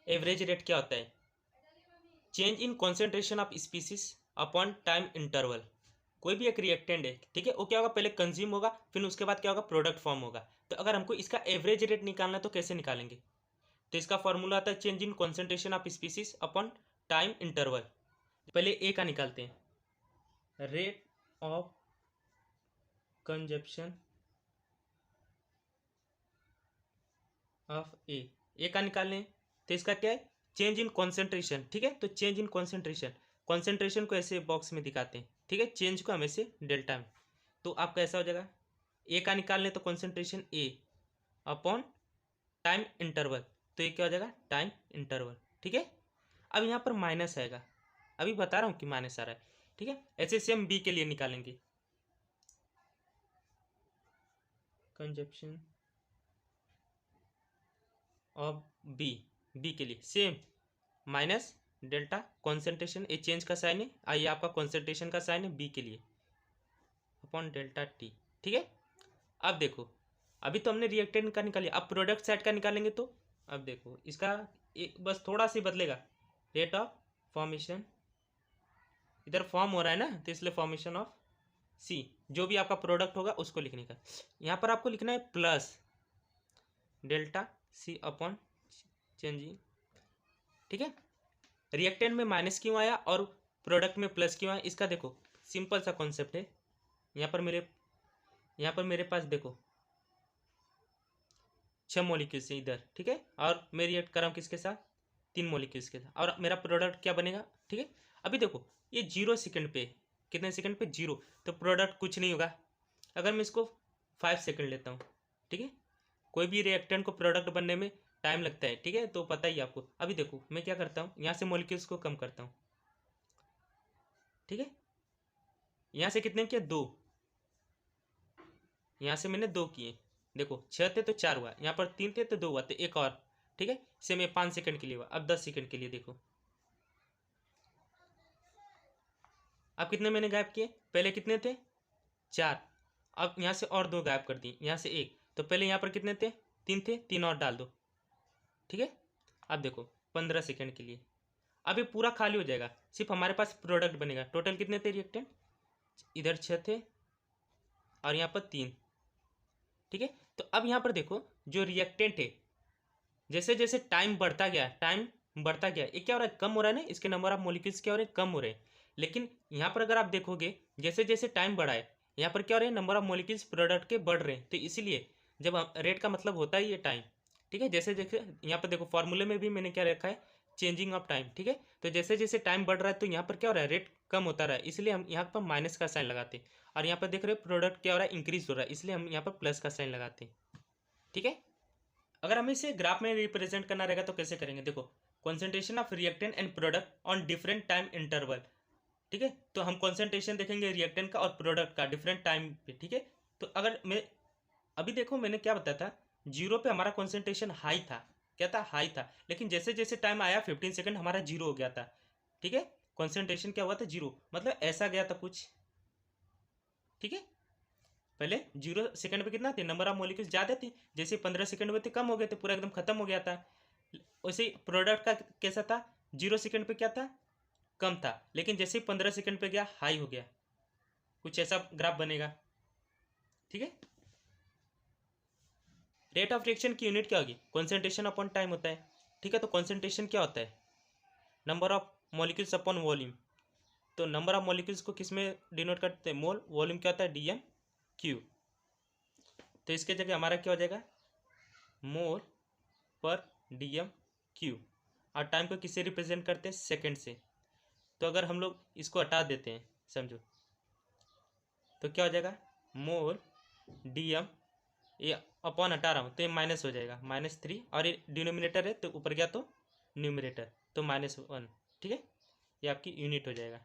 Average rate क्या होता है? Change in concentration of species upon time interval. कोई भी एक रिएक्टेंट है, ठीक है, वो क्या होगा, पहले कंज्यूम होगा, फिर उसके बाद क्या होगा, प्रोडक्ट फॉर्म होगा। तो अगर हमको इसका एवरेज रेट निकालना है तो कैसे निकालेंगे? तो इसका फॉर्मूला आता है change in concentration of species upon time interval. पहले ए का निकालते हैं, रेट ऑफ कंजप्शन ऑफ ए का निकाल लें। तो इसका क्या है, चेंज इन कॉन्सेंट्रेशन, ठीक है। तो चेंज इन कॉन्सेंट्रेशन को ऐसे बॉक्स में दिखाते हैं, ठीक है, चेंज को हम ऐसे डेल्टा में। तो आपका ऐसा हो जाएगा, ए का निकाल लें तो कॉन्सेंट्रेशन ए अपॉन टाइम इंटरवल। तो ये क्या हो जाएगा, टाइम इंटरवल, ठीक है। अब यहाँ पर माइनस आएगा, अभी बता रहा हूँ कि माइनस आ रहा है, ठीक है। ऐसे सेम बी के लिए निकालेंगे, कंजप्शन ऑफ बी के लिए सेम माइनस डेल्टा कॉन्सेंट्रेशन, ए चेंज का साइन है, आइए आपका कॉन्सेंट्रेशन का साइन है बी के लिए, अपॉन डेल्टा टी, ठीक है। अब देखो, अभी तो हमने रिएक्टेंट का निकालिए, अब प्रोडक्ट साइड का निकालेंगे। तो अब देखो इसका बस थोड़ा सा बदलेगा, रेट ऑफ फॉर्मेशन, इधर फॉर्म हो रहा है ना, तो इसलिए फॉर्मेशन ऑफ सी, जो भी आपका प्रोडक्ट होगा उसको लिखने का। यहाँ पर आपको लिखना है plus delta C upon changing, ठीक है। रिएक्टेंट में माइनस क्यों आया और प्रोडक्ट में प्लस क्यों आया, इसका देखो सिंपल सा कॉन्सेप्ट है। यहाँ पर मेरे पास देखो 6 मॉलिक्यूल्स हैं इधर, ठीक है, और मैं रिएक्ट कर रहा हूँ किसके साथ, 3 मॉलिक्यूल्स के साथ, और मेरा प्रोडक्ट क्या बनेगा, ठीक है। अभी देखो ये 0 सेकंड पे, कितने सेकंड पे, 0, तो प्रोडक्ट कुछ नहीं होगा। अगर मैं इसको 5 सेकंड लेता हूँ, ठीक है, कोई भी रिएक्टेंट को प्रोडक्ट बनने में टाइम लगता है, ठीक है, तो पता ही आपको। अभी देखो मैं क्या करता हूँ, यहाँ से मॉलिक्यूल्स को कम करता हूँ, ठीक है। यहाँ से कितने किए, 2, यहाँ से मैंने 2 किए, देखो 6 थे तो 4 हुआ, यहाँ पर 3 थे तो 2 हुआ, तो एक और, ठीक है। इसे मैं 5 सेकंड के लिए हुआ, अब 10 सेकंड के लिए देखो, अब कितने मैंने गायब किए, पहले कितने थे, 4, अब यहाँ से और 2 गायब कर दिए, यहाँ से 1, तो पहले यहाँ पर कितने थे, 3 थे, 3 और डाल दो, ठीक है। अब देखो 15 सेकंड के लिए, अब ये पूरा खाली हो जाएगा, सिर्फ हमारे पास प्रोडक्ट बनेगा। टोटल कितने थे रिएक्टेंट, इधर 6 थे और यहाँ पर 3, ठीक है। तो अब यहाँ पर देखो जो रिएक्टेंट है, जैसे जैसे टाइम बढ़ता गया, ये क्या हो रहा है, कम हो रहा है ना, इसके नंबर ऑफ मॉलिक्यूल्स क्या हो रहे हैं, कम हो रहे हैं। लेकिन यहाँ पर अगर आप देखोगे जैसे जैसे टाइम बढ़ा है, यहाँ पर क्या हो रहा है, नंबर ऑफ मॉलिक्यूल्स प्रोडक्ट के बढ़ रहे हैं। तो इसीलिए जब रेट का मतलब होता है ये टाइम, ठीक है। जैसे जैसे यहाँ पर देखो फॉर्मूले में भी मैंने क्या रखा है, चेंजिंग ऑफ टाइम, ठीक है। तो जैसे जैसे टाइम बढ़ रहा है तो यहाँ पर क्या हो रहा है, रेट कम होता रहा है, इसलिए हम यहाँ पर माइनस का साइन लगाते हैं। और यहाँ पर देख रहे हो प्रोडक्ट क्या हो रहा है, इंक्रीज हो रहा है, इसलिए हम यहाँ पर प्लस का साइन लगाते हैं, ठीक है। अगर हमें इसे ग्राफ में रिप्रेजेंट करना रहेगा तो कैसे करेंगे, देखो concentration of reactant and product on different time interval, ठीक है। तो हम कॉन्सेंट्रेशन देखेंगे रिएक्टेंट का और प्रोडक्ट का डिफरेंट टाइम पे, ठीक है। तो अगर मैं अभी देखो मैंने क्या बताया था, 0 पे हमारा कॉन्सेंट्रेशन हाई था, क्या था, हाई था। लेकिन जैसे जैसे टाइम आया 15 सेकंड हमारा 0 हो गया था, ठीक है। कॉन्सेंट्रेशन क्या हुआ था, 0, मतलब ऐसा गया था कुछ, ठीक है। पहले 0 सेकंड पे कितना थे, नंबर ऑफ मॉलिक्यूल्स ज़्यादा थे, जैसे 15 सेकंड में थे कम हो गए थे, पूरा एकदम खत्म हो गया था। वैसे प्रोडक्ट का कैसा था, 0 सेकंड पे क्या था, कम था, लेकिन जैसे 15 सेकंड पे गया हाई हो गया, कुछ ऐसा ग्राफ बनेगा, ठीक है। रेट ऑफ रिएक्शन की यूनिट क्या होगी, कॉन्सेंट्रेशन अपॉन टाइम होता है, ठीक है। तो कॉन्सेंट्रेशन क्या होता है, number of molecules upon volume. तो नंबर ऑफ मॉलिक्यूल्स को किस में डिनोट करते हैं, मोल, वॉल्यूम क्या होता है, dm3। तो इसके जगह हमारा क्या हो जाएगा, मोल पर dm3, और टाइम को किससे रिप्रेजेंट करते हैं, सेकंड से। तो अगर हम लोग इसको हटा देते हैं, समझो, तो क्या हो जाएगा, मोल dm, ये अपॉन हटा रहा हूँ तो ये माइनस हो जाएगा, -3, और ये डिनोमिनेटर है तो ऊपर गया तो न्यूमरेटर, तो -1, ठीक है। ये आपकी यूनिट हो जाएगा।